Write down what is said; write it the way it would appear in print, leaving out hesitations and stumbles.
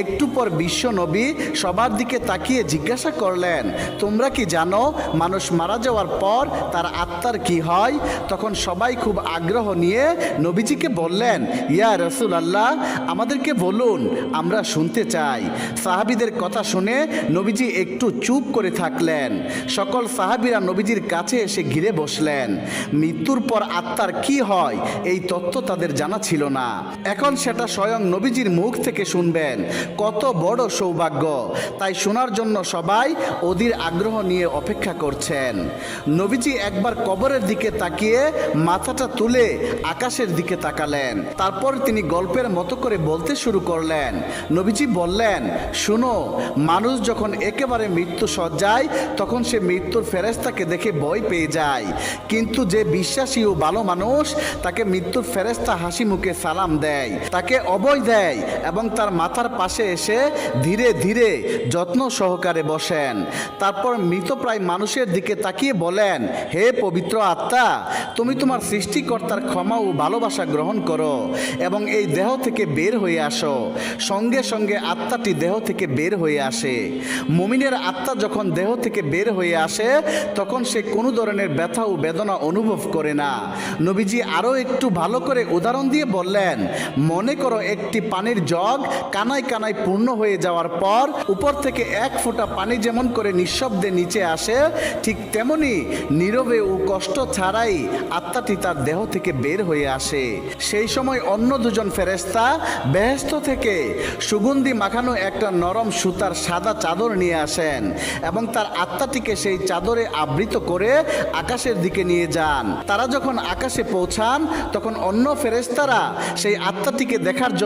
একটু পর বিশ্ব নবী সবার দিকে তাকিয়ে জিজ্ঞাসা করলেন, তোমরা কি জানো মানুষ মারা যাওয়ার পর তার আত্মার কি হয়? তখন সবাই খুব আগ্রহ নিয়ে নবীজিকে বললেন, ইয়া রাসূলুল্লাহ, আমাদেরকে বলুন, আমরা শুনতে চাই। সাহাবীদের কথা শুনে নবীজি একটু চুপ করে থাকলেন। সকল সাহাবীরা নবীজির কাছে এসে ঘিরে বসলেন। মৃত্যুর পর আত্মার কি হয় এই তথ্য তাদের জানা ছিল না। এখন সেটা স্বয়ং নবীজির মুখ থেকে শুনবেন। কত বড় সৌভাগ্য! তাই শোনার জন্য সবাই অধীর আগ্রহ নিয়ে অপেক্ষা করছেন। নবীজি একবার কবরের দিকে তাকিয়ে মাথাটা তুলে আকাশের দিকে তাকালেন। তারপর তিনি গল্পের মতো করে বলতে শুরু করলেন। নবীজি বললেন, শুনো, মানুষ যখন একেবারে মৃত্যু সজ্জায় তখন সে মৃত্যুর ফেরেশতাকে দেখে ভয় পেয়ে যায়, কিন্তু যে বিশ্বাসী ও ভালো মানুষ তাকে মৃত্যুর ফেরেশতা হাসি মুখে সালাম দেয়, তাকে অভয় দেয় এবং তার মাথার পাশে এসে ধীরে ধীরে যত্ন সহকারে বসেন। তারপর মৃতপ্রায় মানুষের দিকে তাকিয়ে বলেন, হে পবিত্র আত্মা, তুমি তোমার সৃষ্টিকর্তার ক্ষমা ও ভালোবাসা গ্রহণ করো এবং এই দেহ থেকে বের হয়ে আসো। সঙ্গে সঙ্গে আত্মাটি দেহ থেকে বের হয়ে আসে। মুমিনের আত্মা যখন দেহ থেকে বের হয়ে আসে তখন সে কোনো ধরনের ব্যথা ও বেদনা অনুভব করে না। নবীজি আরও একটু ভালো করে উদাহরণ দিয়ে বললেন, মনে করো একটি পানির জগ কানায় কানায় পূর্ণ হয়ে যাওয়ার পর উপর থেকে এক ফোঁটা পানি যেমন করে নিঃশব্দে নিচে আসে, ঠিক তেমনি নীরবে ও কষ্ট ছাড়াই আত্মাটি তার দেহ থেকে বের হয়ে আসে। সেই সময় অন্য দুজন ফেরেশতা বেহেশত থেকে সুগন্ধি মাখানো একটা নরম সুতার সাদা চাদর নিয়ে আসেন এবং তার আত্মাটিকে সেই চাদরে আবৃত করে আকাশের দিকে নিয়ে যান। তারা যখন আকাশে পৌঁছান তখন অন্য ফেরেশতারা সেই আত্মাটিকে দেখার জন্য